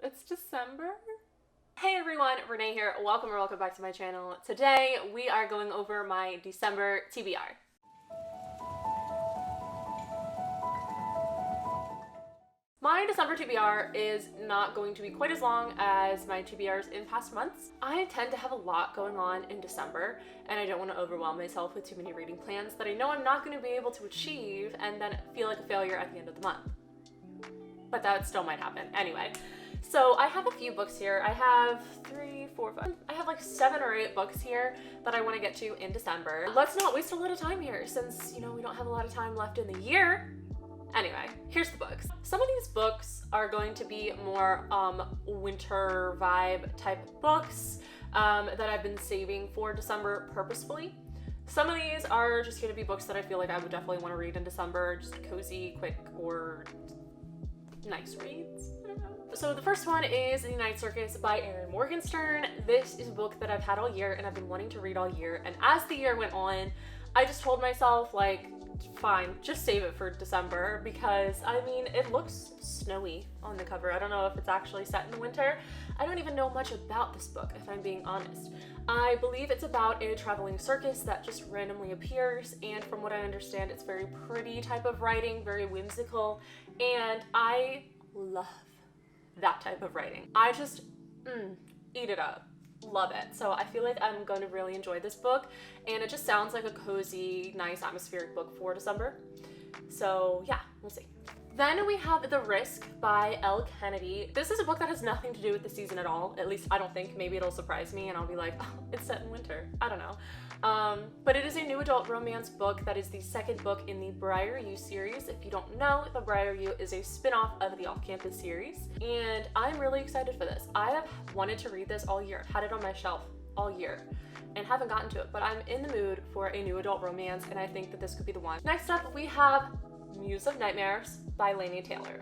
It's December. Hey everyone, Renee here. Welcome back to my channel. Today we are going over my December TBR. My December TBR is not going to be quite as long as my TBRs in past months. I tend to have a lot going on in December, and I don't want to overwhelm myself with too many reading plans that I know I'm not going to be able to achieve and then feel like a failure at the end of the month. But that still might happen. Anyway, so I have a few books here. I have 3, 4, 5. I have like 7 or 8 books here that I want to get to in December. Let's not waste a lot of time here since, we don't have a lot of time left in the year. Anyway, here's the books. Some of these books are going to be more winter vibe type books that I've been saving for December purposefully. Some of these are just going to be books that I feel like I would definitely want to read in December, just cozy, quick, or nice reads. I don't know. So the first one is The United Circus by Erin Morgenstern. This is a book that I've had all year and I've been wanting to read all year, and as the year went on, I just told myself, like, fine, just save it for December because, it looks snowy on the cover. I don't know if it's actually set in the winter. I don't even know much about this book, if I'm being honest. I believe it's about a traveling circus that just randomly appears, and from what I understand, it's very pretty type of writing, very whimsical, and I love that type of writing. I just, eat it up. Love it. So I feel like I'm going to really enjoy this book, and it just sounds like a cozy, nice, atmospheric book for December. So yeah, we'll see. Then we have The Risk by Elle Kennedy. This is a book that has nothing to do with the season at all. At least I don't think. Maybe it'll surprise me and I'll be like, oh, it's set in winter. I don't know. But it is a new adult romance book that is the second book in the Briar U series. If you don't know, the Briar U is a spin-off of the Off-Campus series, and I'm really excited for this. I have wanted to read this all year. I've had it on my shelf all year and haven't gotten to it, but I'm in the mood for a new adult romance, and I think that this could be the one. Next up, we have Muse of Nightmares by Laini Taylor.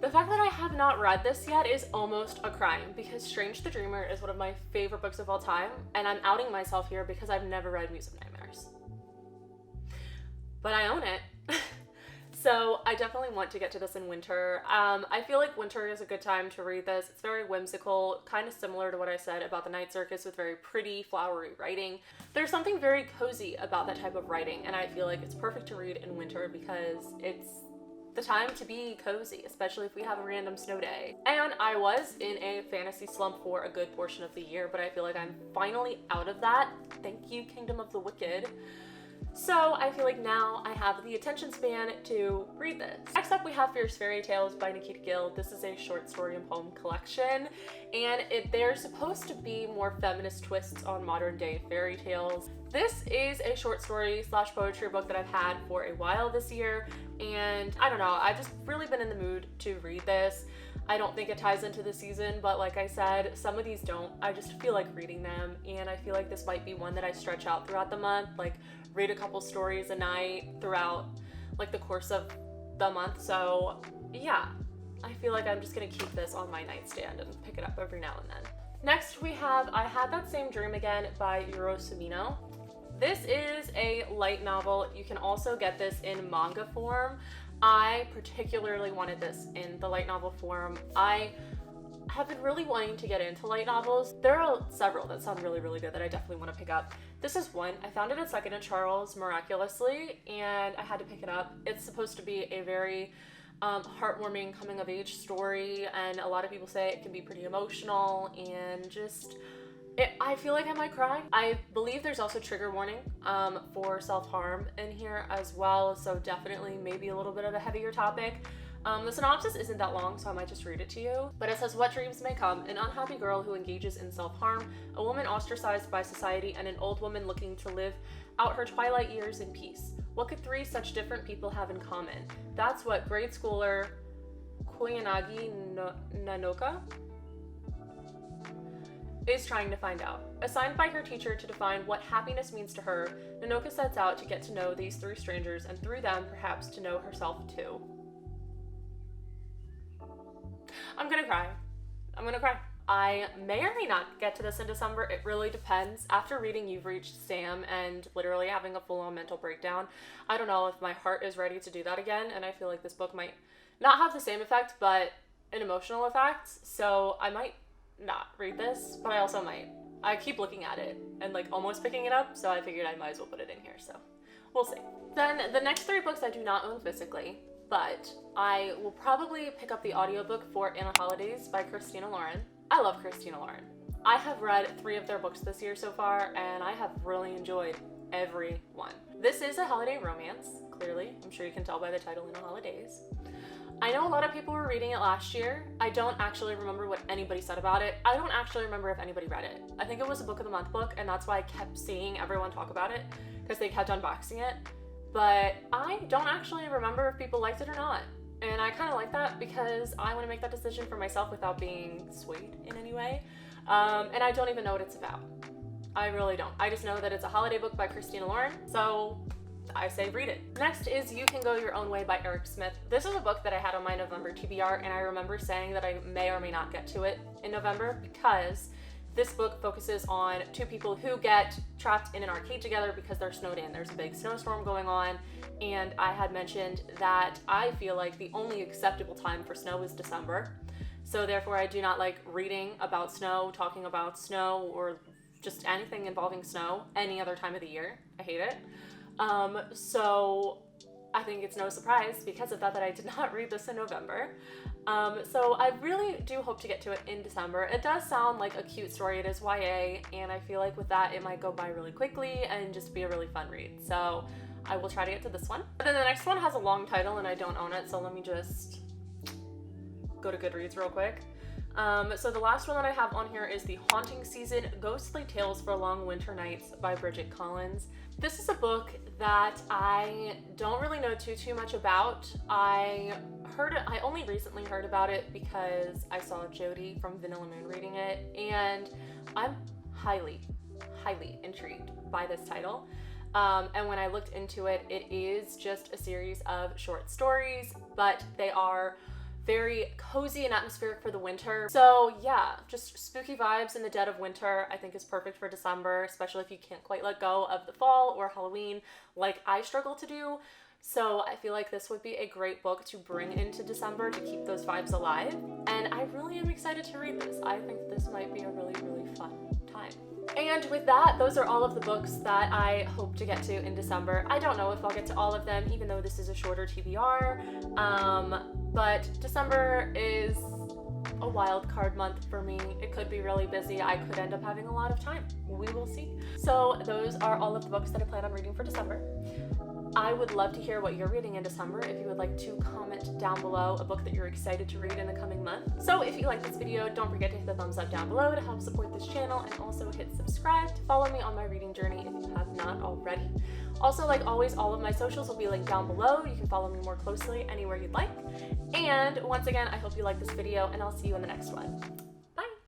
The fact that I have not read this yet is almost a crime because Strange the Dreamer is one of my favorite books of all time, and I'm outing myself here because I've never read Muse of Nightmares. But I own it. So I definitely want to get to this in winter. I feel like winter is a good time to read this. It's very whimsical, kind of similar to what I said about The Night Circus with very pretty, flowery writing. There's something very cozy about that type of writing, and I feel like it's perfect to read in winter because it's the time to be cozy, especially if we have a random snow day. And I was in a fantasy slump for a good portion of the year, but I feel like I'm finally out of that. Thank you, Kingdom of the Wicked. So I feel like now I have the attention span to read this. Next up, we have Fierce Fairy Tales by Nikita Gill. This is a short story and poem collection, and they're supposed to be more feminist twists on modern day fairy tales. This is a short story / poetry book that I've had for a while this year, and I don't know, I've just really been in the mood to read this. I don't think it ties into the season, but like I said, some of these don't. I just feel like reading them, and I feel like this might be one that I stretch out throughout the month, like read a couple stories a night throughout like the course of the month. So yeah, I feel like I'm just gonna keep this on my nightstand and pick it up every now and then. Next we have I Had That Same Dream Again by Yuro Sumino. This is a light novel. You can also get this in manga form. I particularly wanted this in the light novel form. I have been really wanting to get into light novels. There are several that sound really, really good that I definitely want to pick up. This is one. I found it at Second and Charles miraculously, and I had to pick it up. It's supposed to be a very heartwarming coming of age story, and a lot of people say it can be pretty emotional and just I feel like I might cry. I believe there's also trigger warning for self-harm in here as well, so definitely maybe a little bit of a heavier topic. The synopsis isn't that long, so I might just read it to you. But it says, what dreams may come, an unhappy girl who engages in self-harm, a woman ostracized by society, and an old woman looking to live out her twilight years in peace. What could 3 such different people have in common? That's what grade schooler Koyanagi Nanoka is trying to find out. Assigned by her teacher to define what happiness means to her, Nanoka sets out to get to know these 3 strangers, and through them, perhaps to know herself too. I'm gonna cry. I may or may not get to this in December. It really depends. After reading You've Reached Sam and literally having a full-on mental breakdown, I don't know if my heart is ready to do that again, and I feel like this book might not have the same effect, but an emotional effect, so I might not read this, but I also might. I keep looking at it and like almost picking it up, so I figured I might as well put it in here, so we'll see. Then the next 3 books I do not own physically, but I will probably pick up the audiobook for Anna Holidays by Christina Lauren. I love Christina Lauren. I have read 3 of their books this year so far, and I have really enjoyed every one. This is a holiday romance, clearly. I'm sure you can tell by the title, Anna Holidays. I know a lot of people were reading it last year. I don't actually remember what anybody said about it. I don't actually remember if anybody read it. I think it was a book of the month book, and that's why I kept seeing everyone talk about it, because they kept unboxing it. But I don't actually remember if people liked it or not. And I kind of like that because I want to make that decision for myself without being swayed in any way. And I don't even know what it's about. I really don't. I just know that it's a holiday book by Christina Lauren, so I say read it. Next is You Can Go Your Own Way by Eric Smith. This is a book that I had on my November TBR, and I remember saying that I may or may not get to it in November because this book focuses on 2 people who get trapped in an arcade together because they're snowed in. There's a big snowstorm going on, and I had mentioned that I feel like the only acceptable time for snow is December. So therefore I do not like reading about snow, talking about snow, or just anything involving snow any other time of the year. I hate it. So I think it's no surprise because of that I did not read this in November. So I really do hope to get to it in December. It does sound like a cute story. It is YA, and I feel like with that it might go by really quickly and just be a really fun read. So I will try to get to this one. But then the next one has a long title and I don't own it, so let me just go to Goodreads real quick. So the last one that I have on here is The Haunting Season: Ghostly Tales for Long Winter Nights by Bridget Collins. This is a book that I don't really know too much about. I only recently heard about it because I saw Jody from Vanilla Moon reading it, and I'm highly intrigued by this title. And when I looked into it, it is just a series of short stories, but they are very cozy and atmospheric for the winter. So yeah, just spooky vibes in the dead of winter I think is perfect for December, especially if you can't quite let go of the fall or Halloween like I struggle to do. So I feel like this would be a great book to bring into December to keep those vibes alive. And I really am excited to read this. I think this might be a really fun time. And with that, those are all of the books that I hope to get to in December. I don't know if I'll get to all of them, even though this is a shorter TBR. But December is a wild card month for me. It could be really busy. I could end up having a lot of time. We will see. So those are all of the books that I plan on reading for December. I would love to hear what you're reading in December. If you would like to comment down below a book that you're excited to read in the coming month. So if you like this video, don't forget to hit the thumbs up down below to help support this channel, and also hit subscribe to follow me on my reading journey if you have not already. Also, like always, all of my socials will be linked down below. You can follow me more closely anywhere you'd like. And once again, I hope you like this video, and I'll see you in the next one.